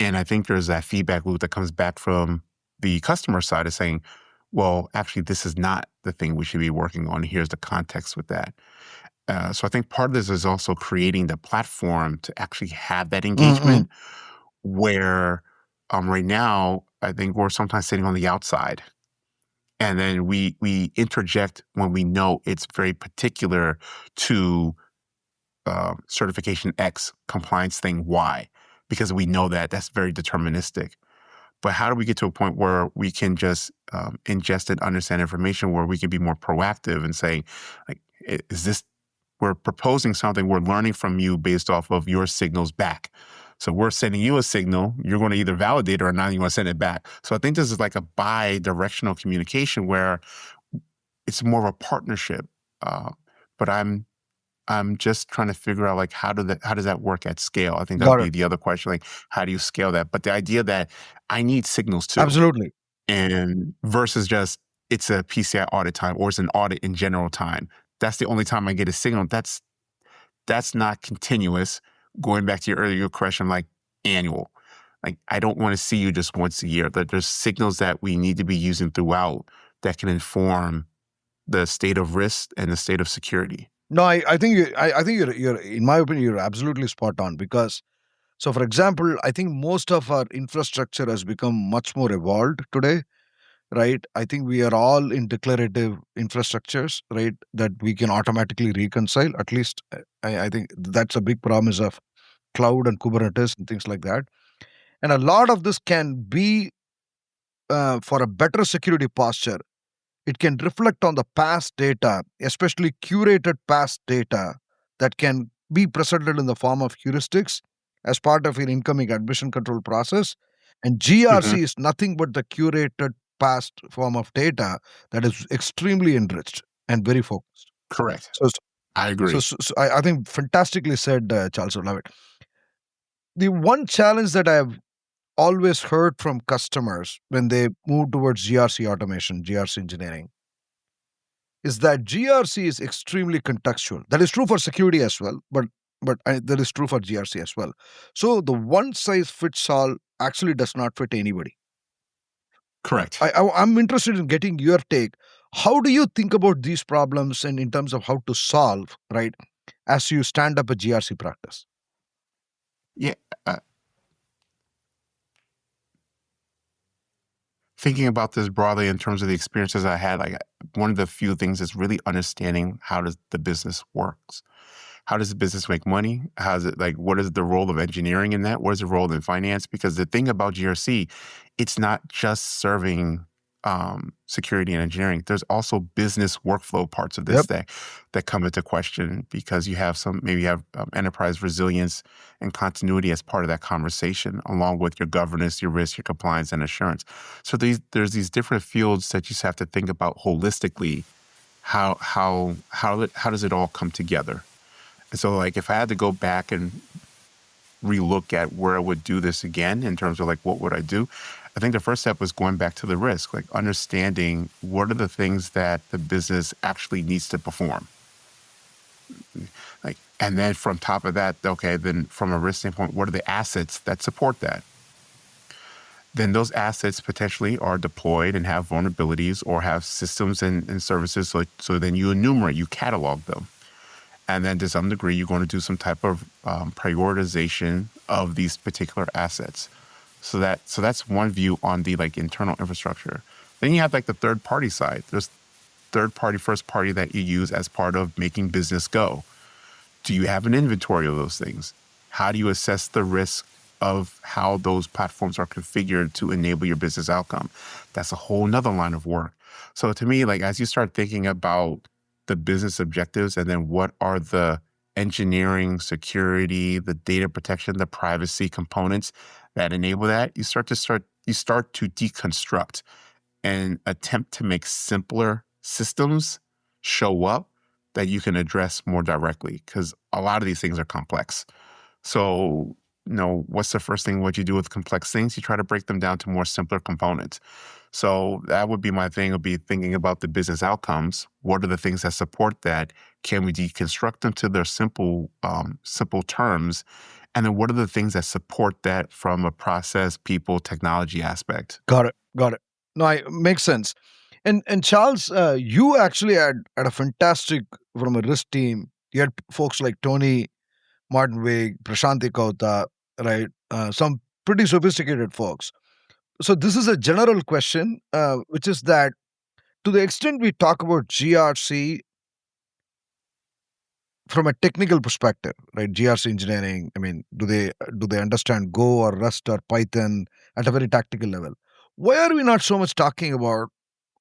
And I think there's that feedback loop that comes back from the customer side of saying, well, actually, this is not the thing we should be working on. Here's the context with that. So I think part of this is also creating the platform to actually have that engagement where right now, I think we're sometimes sitting on the outside. And then we interject when we know it's very particular to certification X, compliance thing Y, because we know that that's very deterministic. But how do we get to a point where we can just ingest and understand information where we can be more proactive and saying, like, is this, we're proposing something, we're learning from you based off of your signals back. So we're sending you a signal, you're going to either validate it or not, you want to send it back. So I think this is like a bi-directional communication where it's more of a partnership. But I'm just trying to figure out, like, how does that work at scale? I think that would be the other question. Like, how do you scale that? But the idea that I need signals too. Absolutely. And versus just it's a PCI audit time or it's an audit in general time. That's the only time I get a signal. That's not continuous. Going back to your earlier question, like annual. Like, I don't want to see you just once a year. There's signals that we need to be using throughout that can inform the state of risk and the state of security. No, I think you're in my opinion, you're absolutely spot on, because so for example, I think most of our infrastructure has become much more evolved today, right? I think we are all in declarative infrastructures, right? That we can automatically reconcile. At least I think that's a big promise of cloud and Kubernetes and things like that. And a lot of this can be for a better security posture. It can reflect on the past data, especially curated past data that can be presented in the form of heuristics as part of your incoming admission control process. And GRC is nothing but the curated past form of data that is extremely enriched and very focused. Correct. So I agree. So I think fantastically said, Charles. I love it. The one challenge that I've always heard from customers when they move towards GRC automation, GRC engineering, is that GRC is extremely contextual. That is true for security as well, but that is true for GRC as well. So the one size fits all actually does not fit anybody. Correct. I'm interested in getting your take. How do you think about these problems and in terms of how to solve, right, as you stand up a GRC practice? Yeah. Thinking about this broadly in terms of the experiences I had, like, one of the few things is really understanding how does the business works. How does the business make money? How's it, like, what is the role of engineering in that? What is the role in finance? Because the thing about GRC, it's not just serving security and engineering. There's also business workflow parts of this that come into question, because you have enterprise resilience and continuity as part of that conversation, along with your governance, your risk, your compliance, and assurance. So there's these different fields that you just have to think about holistically. How does it all come together? And so, like, if I had to go back and relook at where I would do this again in terms of, like, what would I do? I think the first step was going back to the risk, like understanding what are the things that the business actually needs to perform. Like, and then from top of that, okay, then from a risk standpoint, what are the assets that support that? Then those assets potentially are deployed and have vulnerabilities or have systems and services. So then you enumerate, you catalog them. And then to some degree, you're going to do some type of prioritization of these particular assets. So that's one view on the, like, internal infrastructure. Then you have, like, the third party side. There's third party, first party that you use as part of making business go. Do you have an inventory of those things? How do you assess the risk of how those platforms are configured to enable your business outcome? That's a whole nother line of work. So to me, like, as you start thinking about the business objectives and then what are the engineering, security, the data protection, the privacy components that enable that, you start to deconstruct and attempt to make simpler systems show up that you can address more directly, because a lot of these things are complex. So, what's the first thing? What you do with complex things? You try to break them down to more simpler components. So that would be my thing, would be thinking about the business outcomes. What are the things that support that? Can we deconstruct them to their simple terms And then what are the things that support that from a process, people, technology aspect? Got it. Got it. No, makes sense. And Charles, you actually had a fantastic from a risk team. You had folks like Tony Martinwig, Prashanti Kauta, right? Some pretty sophisticated folks. So this is a general question, which is that to the extent we talk about GRC from a technical perspective, right? GRC engineering. I mean, do they understand Go or Rust or Python at a very tactical level? Why are we not so much talking about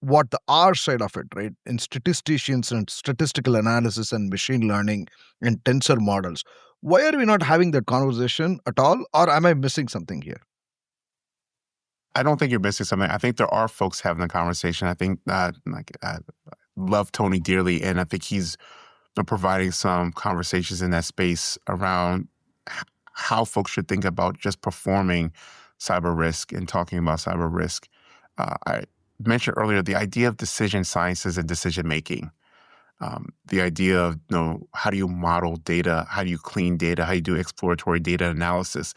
what the R side of it, right? In statisticians and statistical analysis and machine learning and tensor models. Why are we not having that conversation at all? Or am I missing something here? I don't think you're missing something. I think there are folks having the conversation. I think I love Tony dearly, and I think he's providing some conversations in that space around how folks should think about just performing cyber risk and talking about cyber risk. I mentioned earlier the idea of decision sciences and decision making. The idea of how do you model data, how do you clean data, how do you do exploratory data analysis,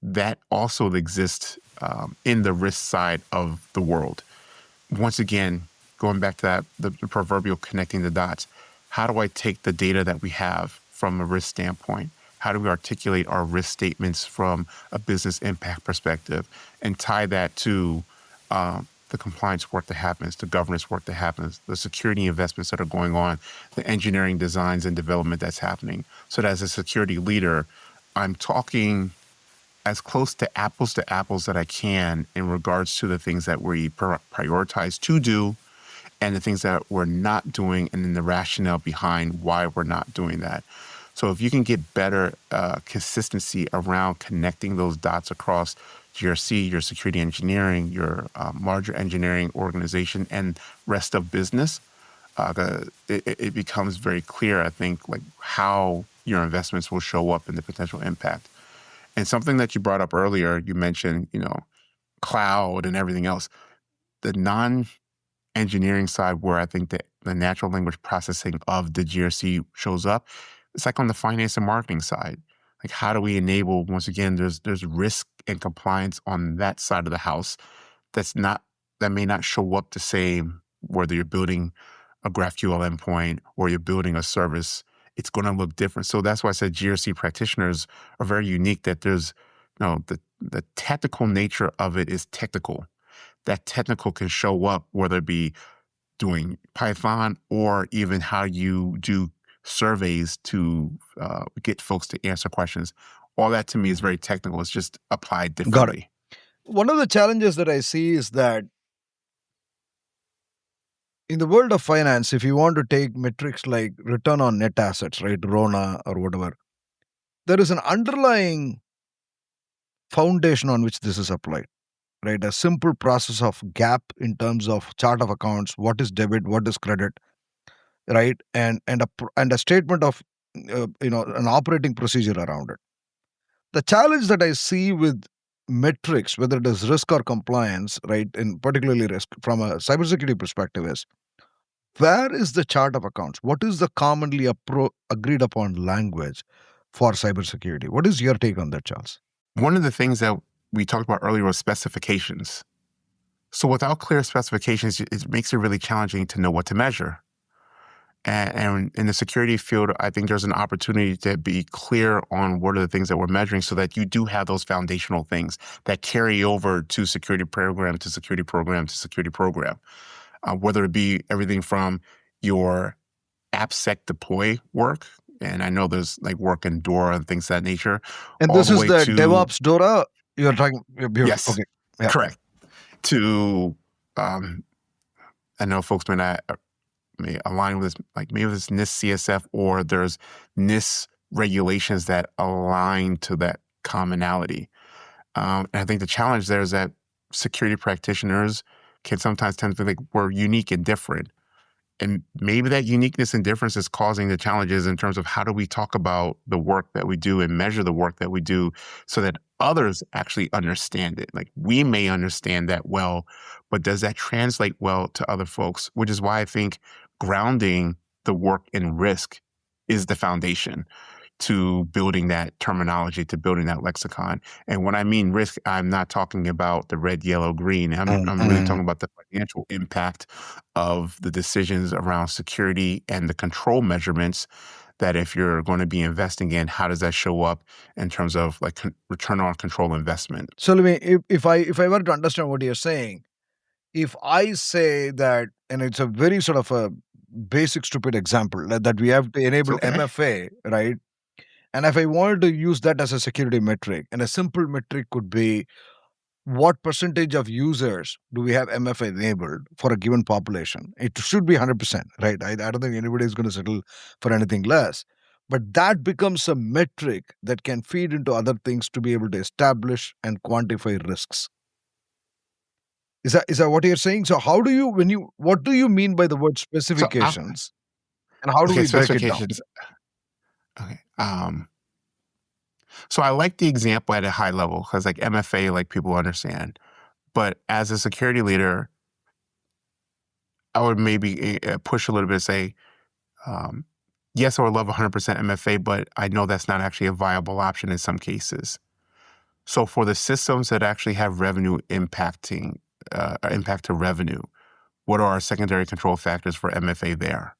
that also exists in the risk side of the world. Once again, going back to that, the proverbial connecting the dots. How do I take the data that we have from a risk standpoint? How do we articulate our risk statements from a business impact perspective and tie that to the compliance work that happens, the governance work that happens, the security investments that are going on, the engineering designs and development that's happening. So that as a security leader, I'm talking as close to apples that I can in regards to the things that we prioritize to do and the things that we're not doing, and then the rationale behind why we're not doing that. So if you can get better consistency around connecting those dots across GRC, your security engineering, your larger engineering organization, and rest of business, it becomes very clear, I think, like how your investments will show up in the potential impact. And something that you brought up earlier, you mentioned, cloud and everything else. The non-engineering side, where I think that the natural language processing of the GRC shows up, it's like on the finance and marketing side. Like, how do we enable, once again, there's risk and compliance on that side of the house that may not show up the same, whether you're building a GraphQL endpoint or you're building a service. It's going to look different. So that's why I said GRC practitioners are very unique, that there's, the technical nature of it is technical. That technical can show up, whether it be doing Python or even how you do surveys to get folks to answer questions. All that to me is very technical. It's just applied differently. Got it. One of the challenges that I see is that in the world of finance, if you want to take metrics like return on net assets, right, RONA or whatever, there is an underlying foundation on which this is applied, right? A simple process of GAAP in terms of chart of accounts, what is debit, what is credit, right, and a statement of an operating procedure around it. The challenge that I see with metrics, whether it is risk or compliance, right, and particularly risk from a cybersecurity perspective, is where is the chart of accounts? What is the commonly agreed upon language for cybersecurity? What is your take on that, Charles? One of the things that we talked about earlier was specifications. So without clear specifications, it makes it really challenging to know what to measure. And in the security field, I think there's an opportunity to be clear on what are the things that we're measuring so that you do have those foundational things that carry over to security program to security program to security program. Whether it be everything from your AppSec deploy work, and I know there's like work in DORA and things of that nature. And this is the DevOps DORA you're talking about? Yes, okay. Yeah. Correct. To, I know folks may align with this, like maybe this NIST CSF, or there's NIST regulations that align to that commonality. And I think the challenge there is that security practitioners can sometimes tend to feel like we're unique and different. And maybe that uniqueness and difference is causing the challenges in terms of how do we talk about the work that we do and measure the work that we do so that others actually understand it. Like, we may understand that well, but does that translate well to other folks? Which is why I think grounding the work in risk is the foundation. to building that terminology, to building that lexicon. And when I mean risk, I'm not talking about the red, yellow, green. I'm really talking about the financial impact of the decisions around security and the control measurements that if you're going to be investing in, how does that show up in terms of like return on control investment? So let me, if I were to understand what you're saying, if I say that, and it's a very sort of a basic stupid example that we have to enable Okay. MFA, right? And if I wanted to use that as a security metric, and a simple metric could be what percentage of users do we have MFA enabled for a given population? It should be 100%, right? I don't think anybody is going to settle for anything less. But that becomes a metric that can feed into other things to be able to establish and quantify risks. Is that what you're saying? So how do you what do you mean by the word specifications? And how do we break it down? Specifications. Okay. So I like the example at a high level because like MFA, like people understand. But as a security leader, I would maybe push a little bit and say, yes, I would love 100% MFA, but I know that's not actually a viable option in some cases. So for the systems that actually have revenue impact to revenue, what are our secondary control factors for MFA there?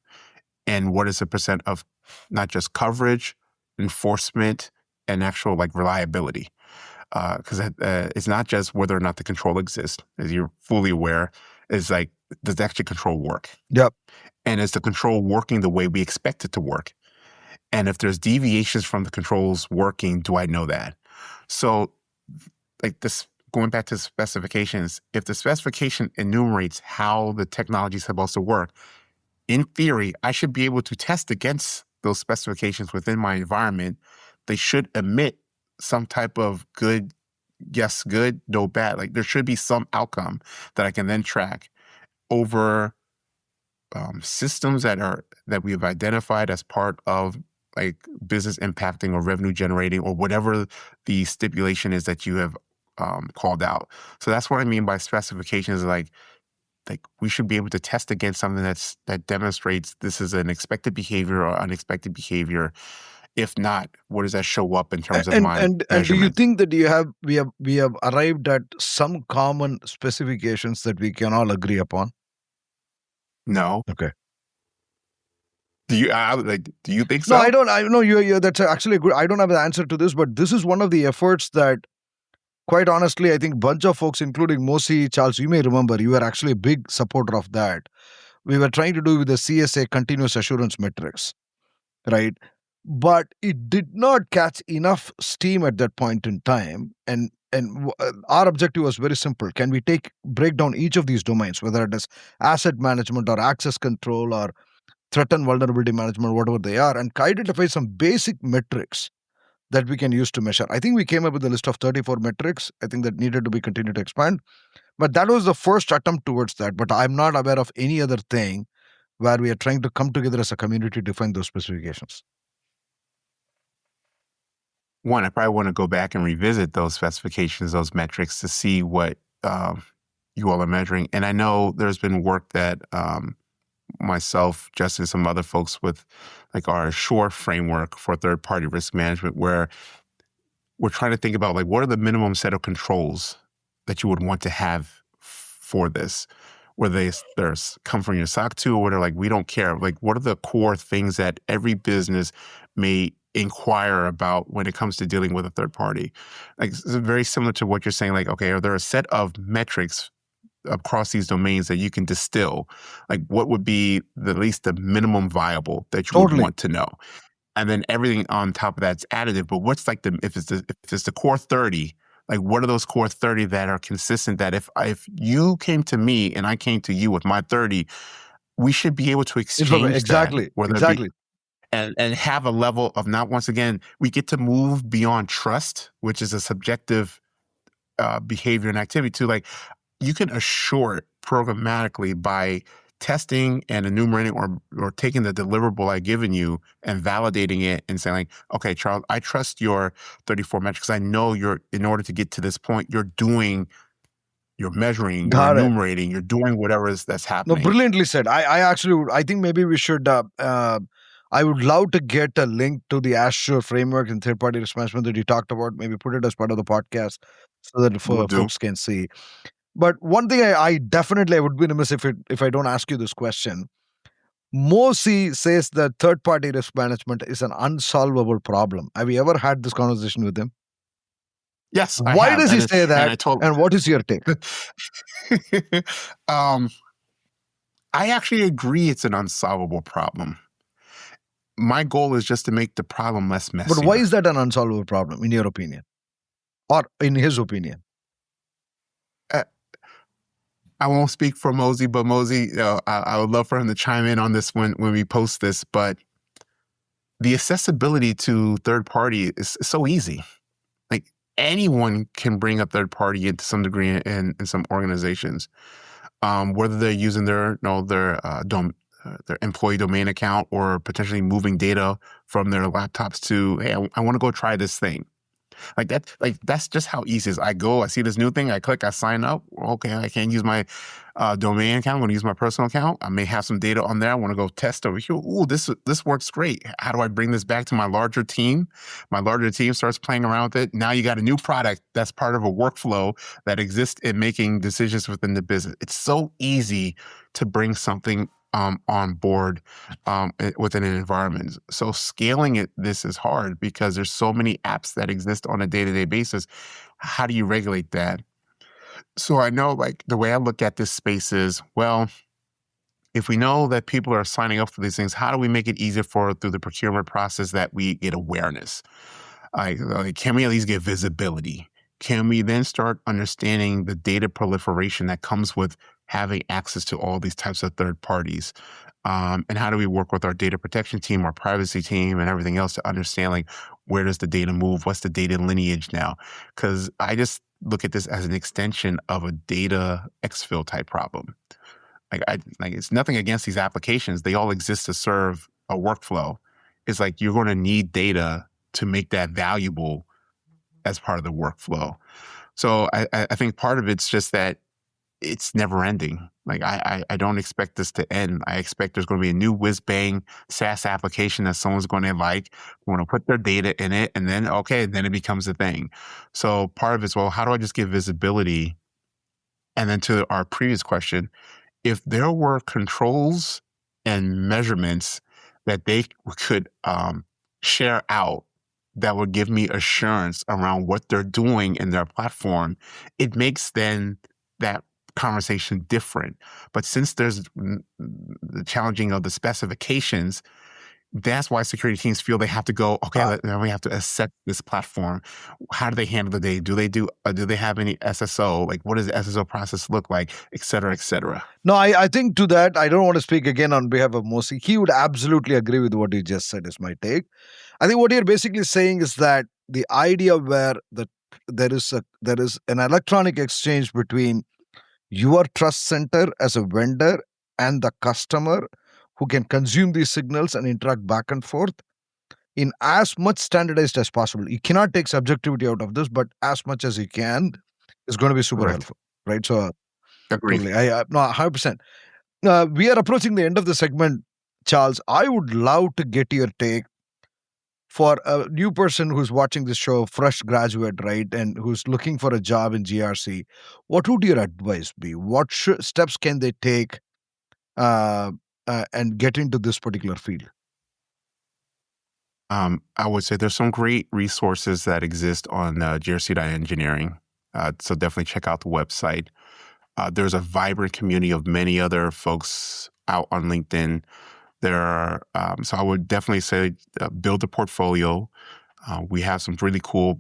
And what is the percent of not just coverage, enforcement, and actual like reliability? Because it's not just whether or not the control exists, as you're fully aware. It's like, does the actual control work? Yep. And is the control working the way we expect it to work? And if there's deviations from the controls working, do I know that? So like this, going back to specifications, if the specification enumerates how the technology is supposed to work, in theory, I should be able to test against those specifications within my environment. They should emit some type of good, yes, good, no bad. Like there should be some outcome that I can then track over systems that we have identified as part of like business impacting or revenue generating or whatever the stipulation is that you have called out. So that's what I mean by specifications. Like we should be able to test against something that demonstrates this is an expected behavior or unexpected behavior. If not, what does that show up in terms of my and do you think that we have arrived at some common specifications that we can all agree upon? No. Okay. Do you think so? No, I don't. I know you. That's actually good. I don't have the answer to this, but this is one of the efforts that, quite honestly, I think bunch of folks, including Mosi, Charles, you may remember, you were actually a big supporter of that. We were trying to do with the CSA continuous assurance metrics, right? But it did not catch enough steam at that point in time. And our objective was very simple. Can we break down each of these domains, whether it is asset management or access control or threat and vulnerability management, whatever they are, and identify some basic metrics that we can use to measure. I think we came up with a list of 34 metrics. I think that needed to be continued to expand. But that was the first attempt towards that. But I'm not aware of any other thing where we are trying to come together as a community to define those specifications. One, I probably want to go back and revisit those specifications, those metrics to see what you all are measuring. And I know there's been work that myself, Justin, some other folks with like our SHORE framework for third-party risk management, where we're trying to think about like what are the minimum set of controls that you would want to have for this, whether there's come from your SOC 2 or whether like we don't care. Like what are the core things that every business may inquire about when it comes to dealing with a third party? Like it's very similar to what you're saying. Like, okay, are there a set of metrics across these domains that you can distill? Like what would be at least the minimum viable that you would want to know? And then everything on top of that's additive. But what's like if it's the core 30, like what are those core 30 that are consistent that if you came to me and I came to you with my 30, we should be able to exchange exactly. And have a level of not, once again, we get to move beyond trust, which is a subjective behavior and activity, to like you can assure it programmatically by testing and enumerating or taking the deliverable I've given you and validating it and saying like, okay, Charles, I trust your 34 metrics. I know in order to get to this point, you're measuring, you're enumerating, you're doing whatever that's happening. No, brilliantly said. I think maybe we should I would love to get a link to the Azure framework and third-party risk management that you talked about. Maybe put it as part of the podcast so that Will do. folks can see. But one thing I definitely I would be remiss if I don't ask you this question. Mosi says that third-party risk management is an unsolvable problem. Have you ever had this conversation with him? Yes, I Why have. does he say And that? I told. And what is your take? I actually agree it's an unsolvable problem. My goal is just to make the problem less messy. But why is that an unsolvable problem, in your opinion? Or in his opinion? I won't speak for Mosey, but Mosey, I would love for him to chime in on this when we post this. But the accessibility to third party is so easy. Like anyone can bring a third party into some degree in some organizations, whether they're using their employee domain account or potentially moving data from their laptops to, hey, I want to go try this thing. That's just how easy it is. I go, I see this new thing, I click, I sign up. Okay, I can't use my domain account. I'm going to use my personal account. I may have some data on there. I want to go test over here. Ooh, this works great. How do I bring this back to my larger team? My larger team starts playing around with it. Now you got a new product that's part of a workflow that exists in making decisions within the business. It's so easy to bring something on board within an environment. So scaling this is hard because there's so many apps that exist on a day-to-day basis. How do you regulate that? So I know like the way I look at this space is, well, if we know that people are signing up for these things, how do we make it easier through the procurement process that we get awareness? Can we at least get visibility? Can we then start understanding the data proliferation that comes with having access to all these types of third parties? And how do we work with our data protection team, our privacy team, and everything else to understand like where does the data move? What's the data lineage now? Because I just look at this as an extension of a data exfil type problem. It's nothing against these applications. They all exist to serve a workflow. It's like you're going to need data to make that valuable as part of the workflow. So I think part of it's just that it's never ending. Like I don't expect this to end. I expect there's going to be a new whiz bang SaaS application that someone's going to like, want to put their data in it, and then it becomes a thing. So part of it's, well, how do I just give visibility? And then to our previous question, if there were controls and measurements that they could share out that would give me assurance around what they're doing in their platform, it makes then that conversation different. But since there's the challenging of the specifications, that's why security teams feel they have to go, now we have to assess this platform. How do they handle the data? Do they have any SSO? Like, what does the SSO process look like, et cetera, et cetera? No, I think to that, I don't want to speak again on behalf of Mosi. He would absolutely agree with what you just said is my take. I think what you're basically saying is that the idea where there is an electronic exchange between your trust center as a vendor and the customer who can consume these signals and interact back and forth in as much standardized as possible. You cannot take subjectivity out of this, but as much as you can is going to be super helpful, right? So, agreed. Totally, no, 100%. We are approaching the end of the segment, Charles. I would love to get your take for a new person who's watching this show, fresh graduate, right, and who's looking for a job in GRC. What would your advice be? What steps can they take and get into this particular field? I would say there's some great resources that exist on grc.engineering. So definitely check out the website. There's a vibrant community of many other folks out on LinkedIn. There are, so I would definitely say build a portfolio. We have some really cool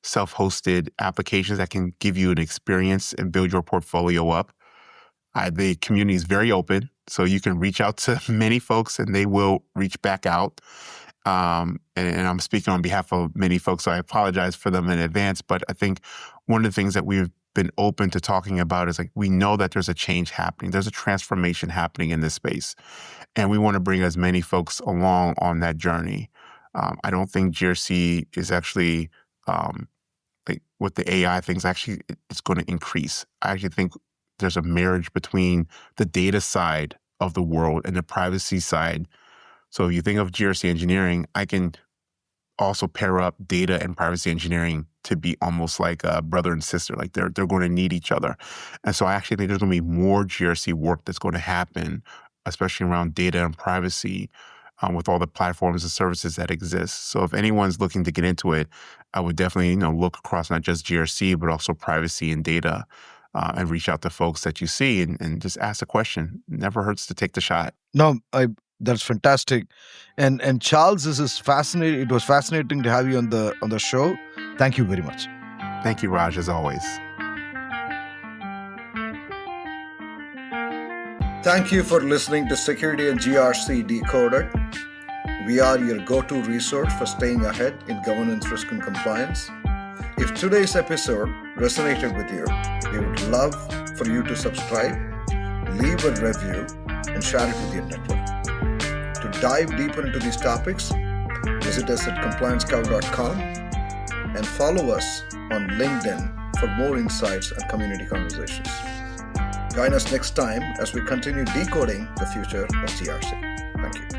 self-hosted applications that can give you an experience and build your portfolio up. The community is very open, so you can reach out to many folks and they will reach back out. And I'm speaking on behalf of many folks, so I apologize for them in advance. But I think one of the things that we've been open to talking about is like, we know that there's a change happening. There's a transformation happening in this space. And we want to bring as many folks along on that journey. I don't think GRC is actually, like with the AI things, actually, it's going to increase. I actually think there's a marriage between the data side of the world and the privacy side So if you think of GRC engineering, I can also pair up data and privacy engineering to be almost like a brother and sister. Like they're going to need each other. And so I actually think there's going to be more GRC work that's going to happen, especially around data and privacy, with all the platforms and services that exist. So if anyone's looking to get into it, I would definitely look across not just GRC, but also privacy and data, and reach out to folks that you see and just ask a question. It never hurts to take the shot. No, that's fantastic. And Charles, this is fascinating. It was fascinating to have you on the show. Thank you very much. Thank you, Raj, as always. Thank you for listening to Security and GRC Decoded. We are your go-to resource for staying ahead in governance, risk, and compliance. If today's episode resonated with you, we would love for you to subscribe, leave a review, and share it with your network. To dive deeper into these topics, visit us at compliancecow.com and follow us on LinkedIn for more insights and community conversations. Join us next time as we continue decoding the future of GRC. Thank you.